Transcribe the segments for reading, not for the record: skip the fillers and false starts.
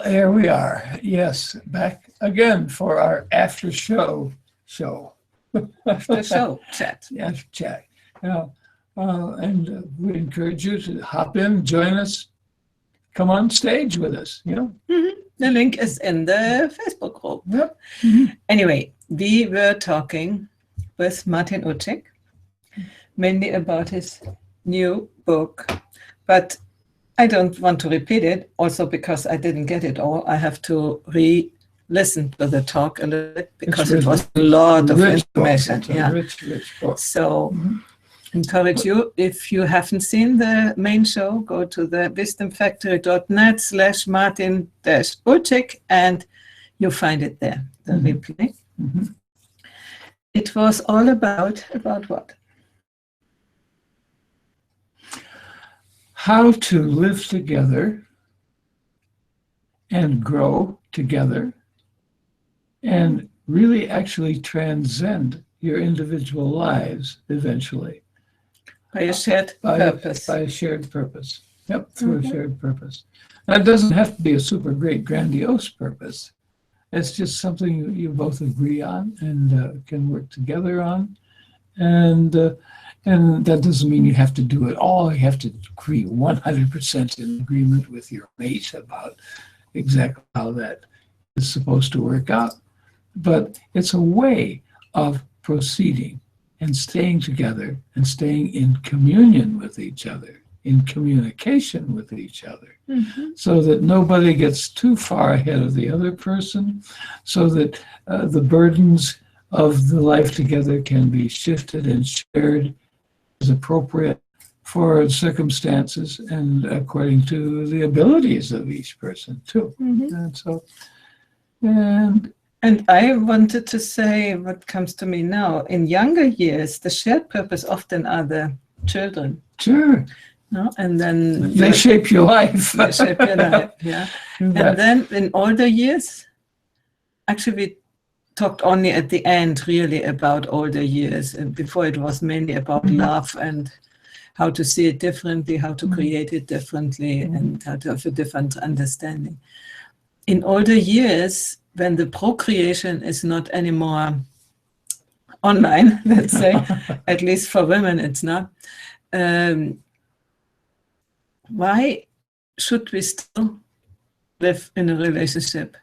here we are. Yes, back again for our after show. After show chat. Yes, chat. And we encourage you to hop in, join us, come on stage with us. Mm-hmm. The link is in the Facebook group. Yep. Anyway, we were talking with Martin Ucik, mainly about his new book, but I don't want to repeat it, also because I didn't get it all. I have to re-listen to the talk a little bit because it was a lot of information. Rich book. So encourage you, if you haven't seen the main show, go to the wisdomfactory.net/Martin-Ucik and you'll find it there, the replay. It was all about what? How to live together and grow together and really actually transcend your individual lives eventually. By a shared purpose. By a shared purpose. Yep, through a shared purpose. That doesn't have to be a super great, grandiose purpose. It's just something you both agree on and can work together on. And that doesn't mean you have to do it all. You have to agree 100% in agreement with your mate about exactly how that is supposed to work out. But it's a way of proceeding and staying together and staying in communion with each other, in communication with each other, so that nobody gets too far ahead of the other person, so that the burdens of the life together can be shifted and shared as appropriate for circumstances and according to the abilities of each person too. And I wanted to say what comes to me now. In younger years, the shared purpose often are the children. Sure. No? And then they shape your life. They shape your life, yeah. And then in older years, actually we talked only at the end really about older years, and before it was mainly about love and how to see it differently, how to create it differently, and how to have a different understanding. In older years, when the procreation is not anymore online, let's say, at least for women it's not, why should we still live in a relationship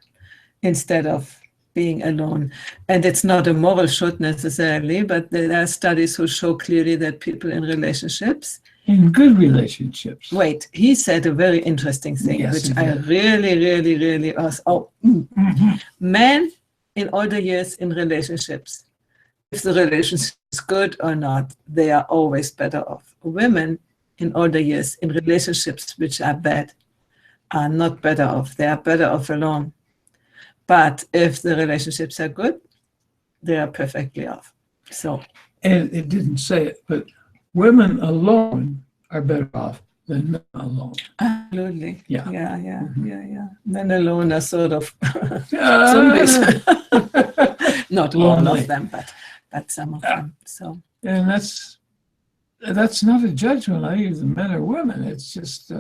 instead of being alone? And it's not a moral should necessarily, but there are studies who show clearly that people in relationships, in good relationships. Wait, he said a very interesting thing, yes, which I really was, men in older years in relationships, if the relationship is good or not, they are always better off. Women in older years in relationships which are bad are not better off. They are better off alone. But if the relationships are good, they are perfectly off. So, and it didn't say it, but women alone are better off than men alone. Absolutely. Yeah. Men alone are sort of zombies. Not all of them, but some of them. So. And that's not a judgment on either men or women. It's just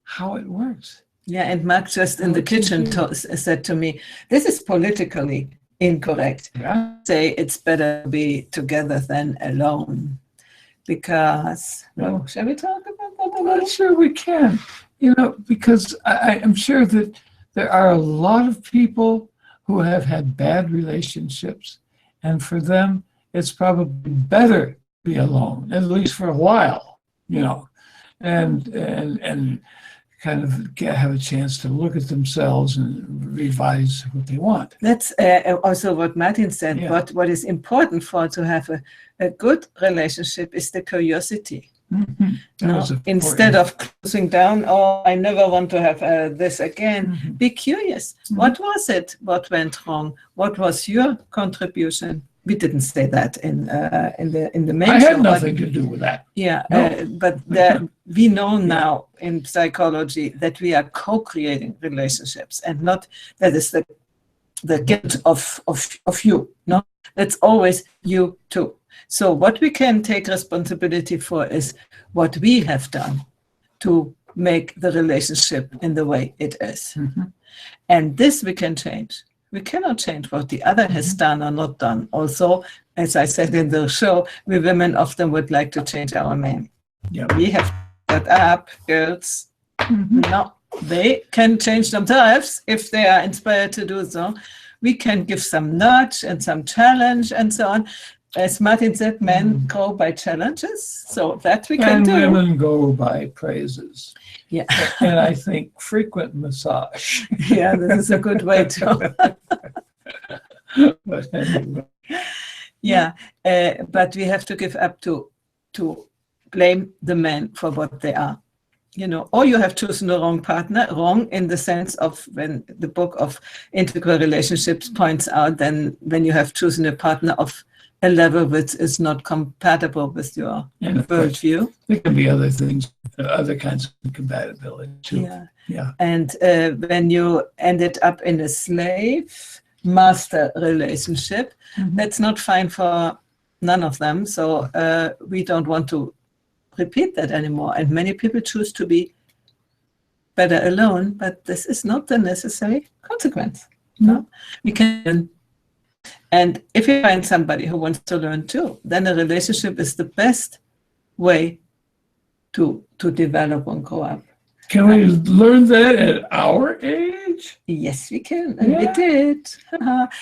how it works. Yeah, and Mark just in the kitchen said to me, this is politically incorrect. Yeah. Say it's better to be together than alone. Because, shall we talk about that a little? Sure we can. Because I'm sure that there are a lot of people who have had bad relationships, and for them, it's probably better to be alone, at least for a while, and kind of have a chance to look at themselves and revise what they want. That's also what Martin said. Yeah. What is important to have a good relationship is the curiosity. Instead of closing down, I never want to have this again. Be curious. What was it? What went wrong? What was your contribution? We didn't say that in the main show. I had nothing to do with that. Yeah, no. But we know now in psychology that we are co-creating relationships, and not that is the gift of you. No, that's always you too. So what we can take responsibility for is what we have done to make the relationship in the way it is. And this we can change. We cannot change what the other has done or not done. Also, as I said in the show, we women often would like to change our men. We have that up, girls. No, they can change themselves if they are inspired to do so. We can give some nudge and some challenge and so on. As Martin said, men go by challenges, so that we can do. And women go by praises. Yeah. And I think frequent massage. Yeah, this is a good way to. But anyway. Yeah, but we have to give up to blame the men for what they are. You know, or you have chosen the wrong partner, wrong in the sense of when the book of integral relationships points out, then when you have chosen a partner of a level which is not compatible with your worldview. There can be other things, other kinds of incompatibility too. Yeah. And when you ended up in a slave-master relationship, that's not fine for none of them. So we don't want to repeat that anymore. And many people choose to be better alone, but this is not the necessary consequence. No, we can. And if you find somebody who wants to learn too, then a relationship is the best way to develop and grow up. Can we learn that at our age? Yes, we can, and we did.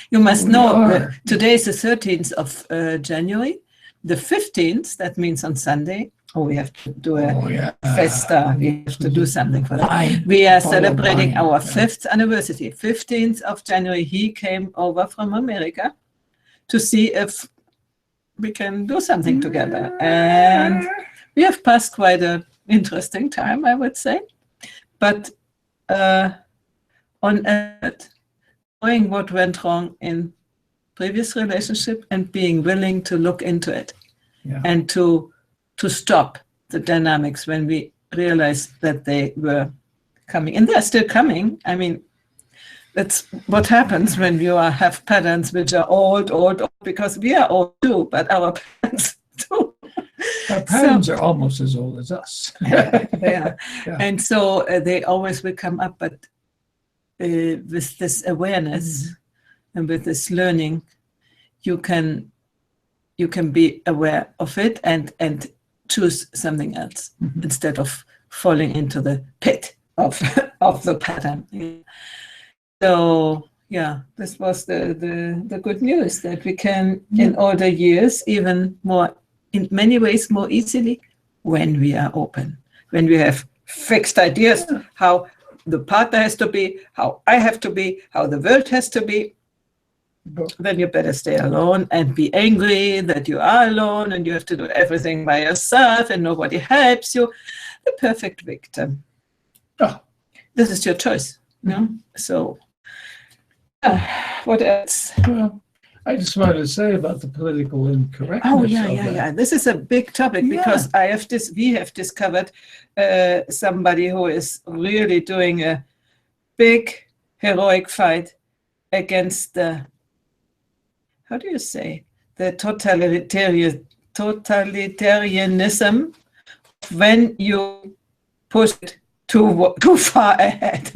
You must know, today is the 13th of January. The 15th, that means on Sunday, we have to do a festa. We have to do something for that. We are celebrating our 5th anniversary. 15th of January, he came over from America to see if we can do something together. And we have passed quite an interesting time, I would say. But on it, knowing what went wrong in previous relationship and being willing to look into it and to stop the dynamics when we realized that they were coming. And they're still coming. I mean, that's what happens when you have patterns which are old, because we are old too, but our parents too. Our patterns are almost as old as us. They are. And so they always will come up, but with this awareness and with this learning, you can be aware of it and choose something else instead of falling into the pit of the pattern. So this was the good news, that we can in older years even more, in many ways more easily, when we are open, when we have fixed ideas how the partner has to be, how I have to be, how the world has to be. Then you better stay alone and be angry that you are alone and you have to do everything by yourself and nobody helps you. The perfect victim. This is your choice. So what else? Well, I just wanted to say about the political incorrectness. This is a big topic because we have discovered somebody who is really doing a big heroic fight against the, how do you say, the totalitarianism when you push it too far ahead.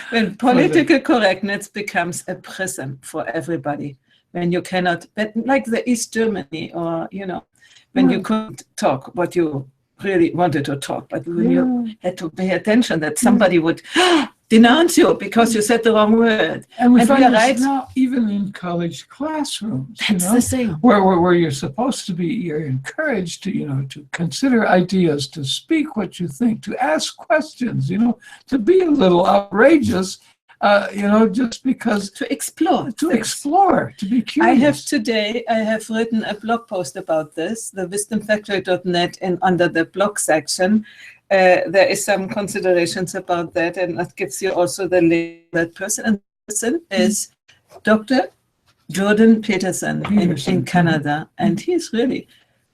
When political correctness becomes a prison for everybody, when you cannot, like the East Germany, or when you couldn't talk what you really wanted to talk, but when you had to pay attention that somebody would denounce you because you said the wrong word. And we find this now even in college classrooms. That's the same. Where you're supposed to be, you're encouraged to, to consider ideas, to speak what you think, to ask questions, to be a little outrageous, just because. To explore. To be curious. I have written a blog post about this, the wisdomfactory.net, and under the blog section. There is some considerations about that, and that gives you also the link. That person is Dr. Jordan Peterson in Canada, and he's really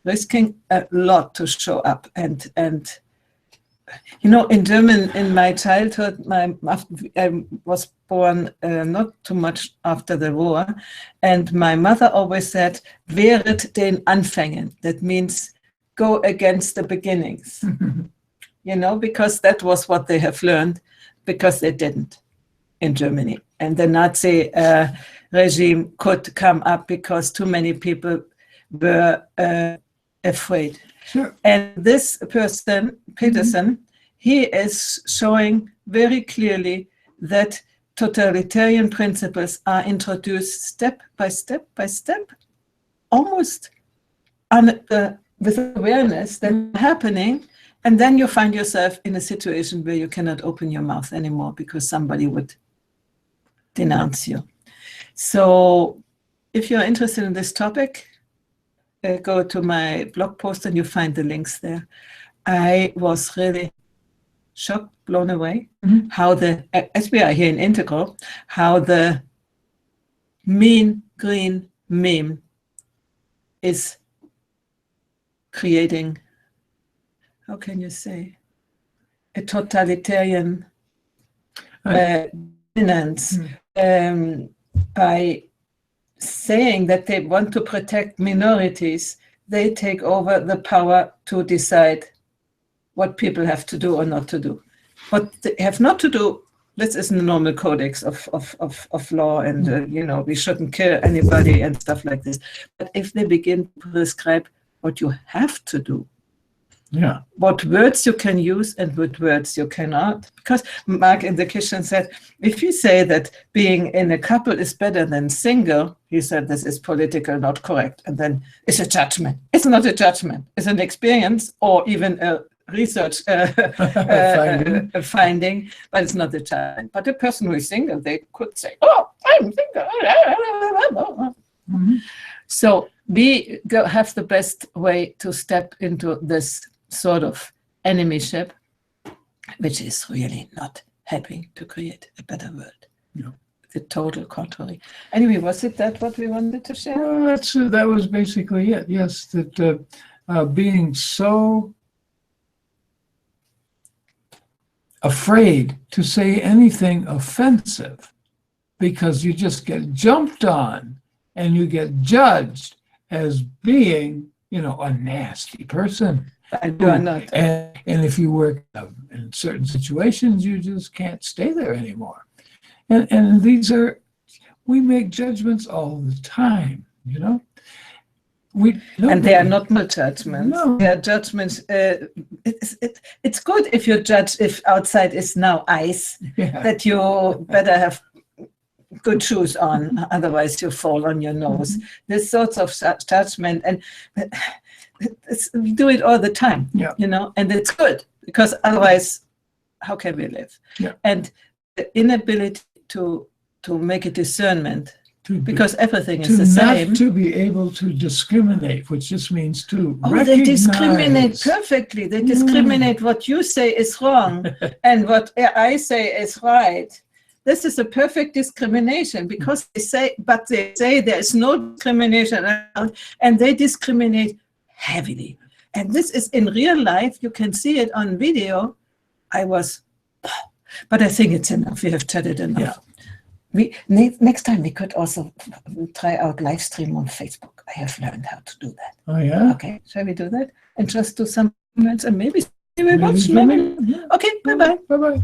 risking a lot to show up. And in German, in my childhood, I was born not too much after the war, and my mother always said, "Wehret den Anfängen." That means go against the beginnings. you know, because that was what they have learned, because they didn't in Germany. And the Nazi regime could come up because too many people were afraid. Sure. And this person, Peterson, he is showing very clearly that totalitarian principles are introduced step by step by step, almost with awareness that's happening. And then you find yourself in a situation where you cannot open your mouth anymore because somebody would denounce you. So if you're interested in this topic, go to my blog post and you find the links there. I was really shocked, blown away, how as we are here in Integral, how the mean green meme is creating, how can you say, a totalitarian dominance by saying that they want to protect minorities. They take over the power to decide what people have to do or not to do. What they have not to do, this isn't the normal codex of law, and you know, we shouldn't kill anybody and stuff like this. But if they begin to prescribe what you have to do, what words you can use and what words you cannot. Because Mark in the kitchen said, if you say that being in a couple is better than single, he said this is political not correct. And then it's a judgment. It's not a judgment. It's an experience or even a research finding, but it's not a judgment. But a person who is single, they could say, oh, I'm single. So we have the best way to step into this sort of enemyship, which is really not helping to create a better world. No. The total contrary. Anyway, was it that what we wanted to share? Well, that was basically it. Yes, that being so afraid to say anything offensive because you just get jumped on and you get judged as being, you know, a nasty person. And you are not. And if you work in certain situations, you just can't stay there anymore. And we make judgments all the time, you know. And they are not my judgments. No. They are judgments. It's good if you judge if outside is now ice, that you better have good shoes on, otherwise you fall on your nose. This sorts of judgment, and we do it all the time, you know, and it's good because otherwise, how can we live? And the inability to make a discernment, because everything is the same. Not to be able to discriminate, which just means to recognize. They discriminate perfectly. They discriminate what you say is wrong and what I say is right. This is a perfect discrimination because they say there is no discrimination and they discriminate heavily. And this is in real life. You can see it on video. But I think it's enough. We have chatted enough. Next time we could also try out live stream on Facebook. I have learned how to do that. Oh yeah. Okay, shall we do that? And just do some comments and maybe we watch. Maybe. Okay, bye-bye. Bye-bye.